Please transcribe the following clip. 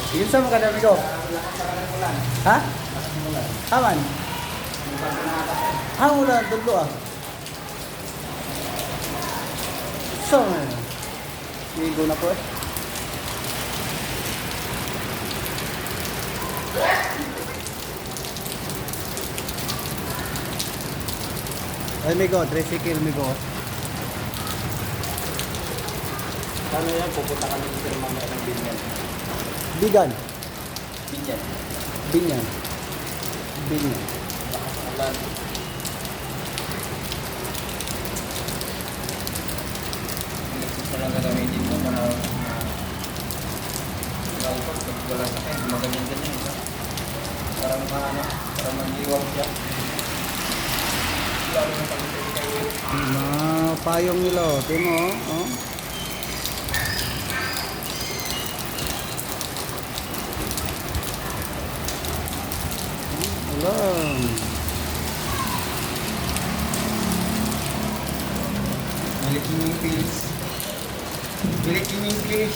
Yun sa mga kanabi ko. Ha? Aman? Ulan, tulo ah. So, ligo na po eh. Ay, migo, tricycle, migo. Paano yan? Pupunta kami dito mamaya ng Binyan. Bigan. Binyan. Binyan. Binyan. Lakas ng ulan. Electric na lang gagamitin mo para maupag pag wala sa akin. Magaganyan ito. Para ano, para mag-iwag siya. Lalo na pag-ibig kayo. Payong nila, oh. Tingnan mo, oh. Ulan. Balikin yung English. Balikin yung English.